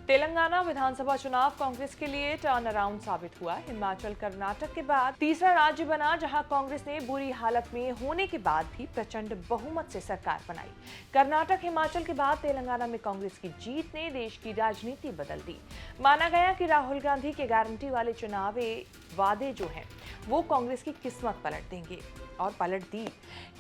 तेलंगाना विधानसभा चुनाव कांग्रेस के लिए टर्न अराउंड साबित हुआ। हिमाचल कर्नाटक के बाद तीसरा राज्य बना जहां कांग्रेस ने बुरी हालत में होने के बाद भी प्रचंड बहुमत से सरकार बनाई। कर्नाटक हिमाचल के बाद तेलंगाना में कांग्रेस की जीत ने देश की राजनीति बदल दी। माना गया कि राहुल गांधी के गारंटी वाले चुनावी वादे जो हैं वो कांग्रेस की किस्मत पलट देंगे और पलट दी।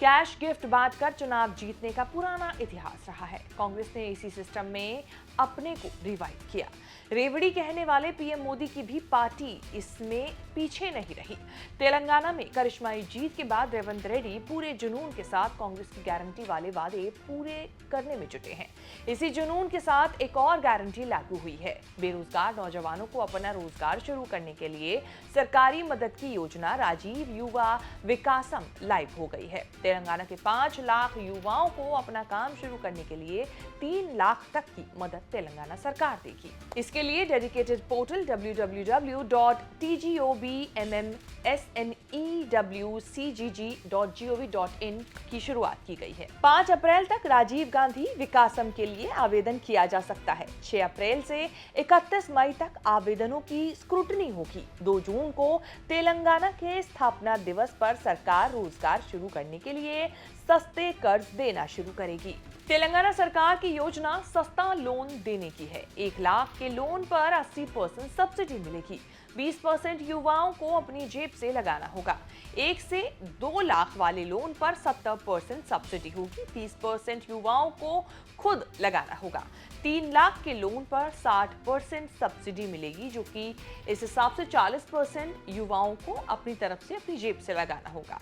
कैश गिफ्ट बांटकर चुनाव जीतने का पुराना इतिहास रहा है। कांग्रेस ने इसी सिस्टम में अपने को रिवाइव किया। रेवड़ी कहने वाले पीएम मोदी की भी पार्टी इसमें पीछे नहीं रही। तेलंगाना में करिश्माई जीत के बाद रेवंत रेड्डी पूरे जुनून के साथ कांग्रेस की गारंटी वाले वादे पूरे करने में जुटे हैं। इसी जुनून के साथ एक और गारंटी लागू हुई है। बेरोजगार नौजवानों को अपना रोजगार शुरू करने के लिए सरकारी मदद की योजना राजीव युवा विकासम लाइव हो गई है। तेलंगाना के 5 लाख युवाओं को अपना काम शुरू करने के लिए 3 लाख तक की मदद तेलंगाना सरकार देगी। इसके लिए डेडिकेटेड पोर्टल www.tgommsnewcgg.gov.in की शुरुआत की गई है। 5 अप्रैल तक राजीव गांधी विकासम के लिए आवेदन किया जा सकता है। 6 अप्रैल से 31 मई तक आवेदनों की स्क्रूटनी होगी। 2 जून को तेलंगाना के स्थापना दिवस पर सरकार रोजगार शुरू करने के लिए सस्ते कर्ज देना शुरू करेगी। तेलंगाना सरकार की योजना सस्ता लोन देने की है। 1 लाख के लोन पर 80% सब्सिडी मिलेगी। 20% युवाओं को अपनी जेब से लगाना होगा। 1 से 2 लाख वाले लोन पर 70% सब्सिडी होगी। 30% युवाओं को खुद लगाना होगा। 3 लाख के लोन पर 60% सब्सिडी मिलेगी, जो कि इस हिसाब से 40% युवाओं को अपनी तरफ से अपनी जेब से लगाना होगा।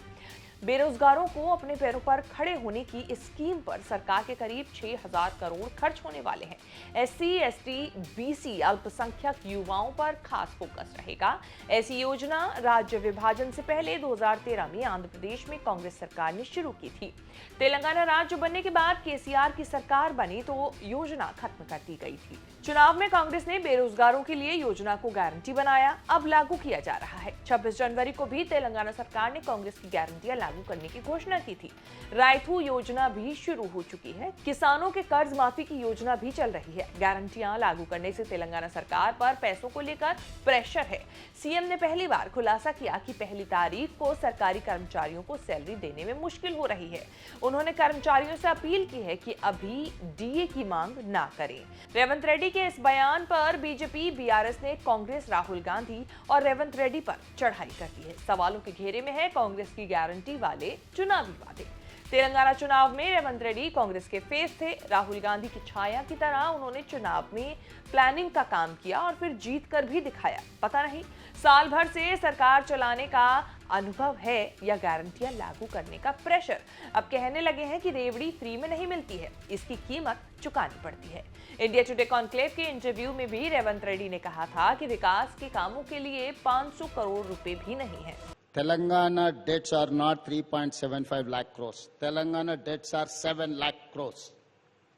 बेरोजगारों को अपने पैरों पर खड़े होने की इस स्कीम पर सरकार के करीब 6,000 करोड़ खर्च होने वाले हैं। SC, ST, BC अल्पसंख्यक युवाओं पर खास फोकस रहेगा। ऐसी योजना राज्य विभाजन से पहले 2013 में आंध्र प्रदेश में कांग्रेस सरकार ने शुरू की थी। तेलंगाना राज्य बनने के बाद केसीआर की सरकार बनी तो योजना खत्म कर दी गई थी। चुनाव में कांग्रेस ने बेरोजगारों के लिए योजना को गारंटी बनाया, अब लागू किया जा रहा है। 26 जनवरी को भी तेलंगाना सरकार ने कांग्रेस की गारंटियां लागू करने की घोषणा की थी। रायथू योजना भी शुरू हो चुकी है। किसानों के कर्ज माफी की योजना भी चल रही है। गारंटियां लागू करने से तेलंगाना सरकार पर पैसों को लेकर प्रेशर है। सीएम ने पहली बार खुलासा किया कि 1 तारीख को सरकारी कर्मचारियों को सैलरी देने में मुश्किल हो रही है। उन्होंने कर्मचारियों से अपील की है कि अभी डीए की मांग ना करें। रेवंत रेड्डी के इस बयान पर बीजेपी, बीआरएस ने कांग्रेस, राहुल गांधी और रेवंत रेड्डी पर चढ़ाई कर दी है। सवालों के घेरे में है कांग्रेस की गारंटी वाले चुनावी वादे। तेलंगाना चुनाव में रेवंत रेड्डी कांग्रेस के फेस थे। राहुल गांधी की छाया की तरह उन्होंने चुनाव में प्लानिंग का काम किया और फिर जीत कर भी दिखाया। पता नहीं साल भर से सरकार चलाने का अनुभव है या गारंटियां लागू करने का प्रेशर। अब कहने लगे हैं कि रेवड़ी फ्री में नहीं मिलती है, इसकी कीमत चुकानी पड़ती है। इंडिया टुडे कॉन्क्लेव के इंटरव्यू में भी रेवंत रेड्डी ने कहा था कि विकास के कामों के लिए 500 करोड़ रुपए भी नहीं है। Telangana debts are not 3.75 lakh crores. Telangana debts are 7 lakh crores.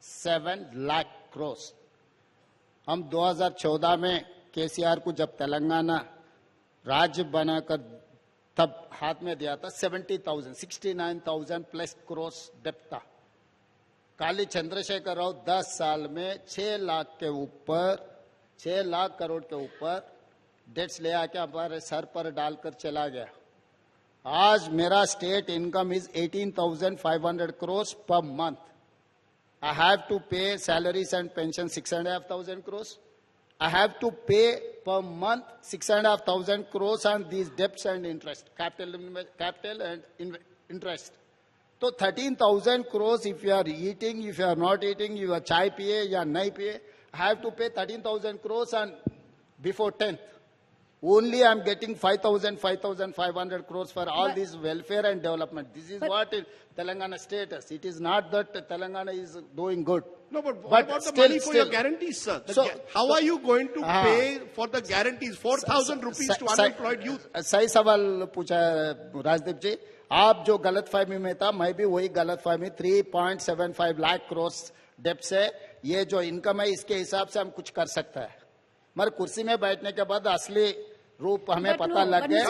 7 lakh crores. हम 2014 में केसीआर को जब तेलंगाना राज्य बनाकर तब हाथ में दिया था 69,000 प्लस क्रोस डेप्ट था। काली चंद्रशेखर राव 10 साल में 6 लाख करोड़ के ऊपर डेट्स ले आके हमारे सर पर डालकर चला गया। आज मेरा state income is 18,500 crores per month. I have to pay salaries and pension 6,500 crores. I have to pay per month 6,500 crores on these debts and interest, capital and interest. So 13,000 crores if you are eating, if you are not eating, you are chai piye ya nahi piye, I have to pay 13,000 crores on before 10th. Only I am getting 5,500 crores for all this welfare and development. This is what is Telangana status. It is not that Telangana is doing good. No, but what about the money for your guarantees, sir? How are you going to pay for the guarantees? 4,000 rupees to unemployed youth. सही सवाल पूछा राजदीप जी। आप जो गलतफहमी में था, मैं भी वही गलतफहमी 3.75 लाख करोड़ डेब्ट से ये जो इनकम है इसके हिसाब से हम कुछ कर सकता है, मगर कुर्सी में बैठने के बाद असली रूप हमें पता लग गया।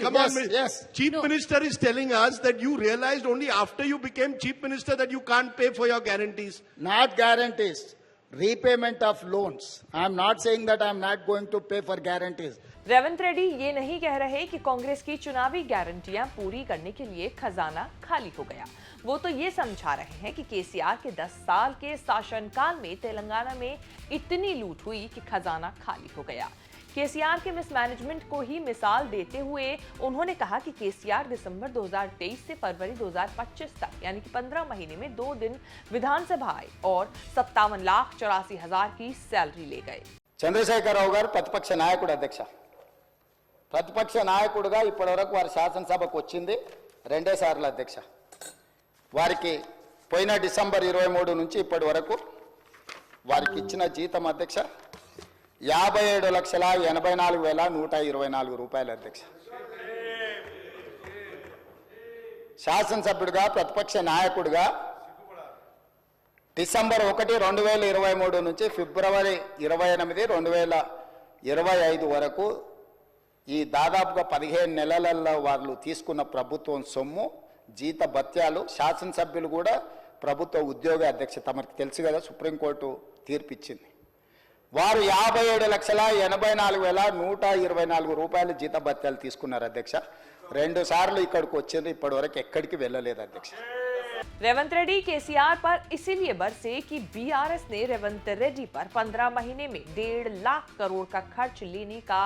Come on. Yes. Chief Minister is telling us that you realized only after you became Chief Minister that you can't pay for your guarantees. Not guarantees. repayment of loans. I am not saying that I am not going to pay for guarantees. Revanth Reddy ये नहीं कह रहे कि कांग्रेस की चुनावी गारंटियां पूरी करने के लिए खजाना खाली हो गया। वो तो ये समझा रहे हैं कि केसीआर के 10 साल के शासनकाल में तेलंगाना में इतनी लूट हुई कि खजाना खाली हो गया। केसीआर के मिसमैनेजमेंट को ही मिसाल देते हुए उन्होंने कहा कि केसीआर दिसंबर 2023 से फरवरी 2025 तक यानी कि 15 महीने में 2 दिन विधानसभा आए और 57,84,000 की सैलरी ले गए। చంద్రశేఖరరావు గారు ప్రతిపక్ష నాయకుడు అధ్యక్ష. ప్రతిపక్ష నాయకుడుగా ఇప్పటివరకు వారి శాసనసభకు వచ్చింది 2 సార్లు అధ్యక్ష. వారికి పోయిన డిసెంబర్ 23 నుంచి ఇప్పటి వరకు వారికి ఇచ్చిన జీతం అధ్యక్ష 57,84,124 రూపాయలు అధ్యక్ష. శాసనసభ్యుడిగా ప్రతిపక్ష నాయకుడిగా డిసెంబర్ 1, 2023 నుంచి ఫిబ్రవరి 28, 2025 వరకు ఈ దాదాపుగా 15 నెలలలో వాళ్ళు తీసుకున్న ప్రభుత్వం సొమ్ము జీత భత్యాలు శాసనసభ్యులు కూడా ప్రభుత్వ ఉద్యోగ అధ్యక్ష తమకు తెలుసు కదా సుప్రీంకోర్టు తీర్పిచ్చింది. వారు 57,84,124 రూపాయలు జీత భత్యాలు తీసుకున్నారు అధ్యక్ష. 2 సార్లు ఇక్కడికి వచ్చింది ఇప్పటి వరకు ఎక్కడికి వెళ్ళలేదు అధ్యక్ష. रेवंत रेड्डी केसीआर पर इसीलिए बरसे कि बीआरएस ने रेवंत रेड्डी पर 15 महीने में 1.5 लाख करोड़ का खर्च लेने का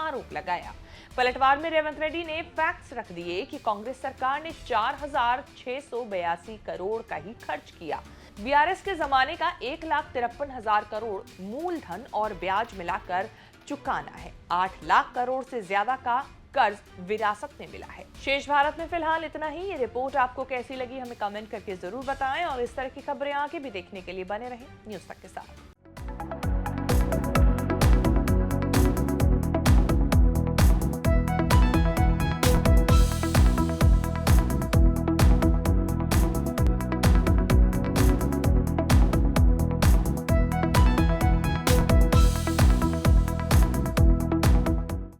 आरोप लगाया। पलटवार में रेवंत रेड्डी ने फैक्ट्स रख दिए कि कांग्रेस सरकार ने 4,682 करोड़ का ही खर्च किया। बीआरएस के जमाने का 1,53,000 करोड़ मूलधन और ब्याज मिलाकर चुकाना है। 8 लाख करोड़ से ज्यादा का कर्ज विरासत में मिला है। शेष भारत में फिलहाल इतना ही। ये रिपोर्ट आपको कैसी लगी हमें कमेंट करके जरूर बताएं और इस तरह की खबरें आगे भी देखने के लिए बने रहें न्यूज़ तक के साथ।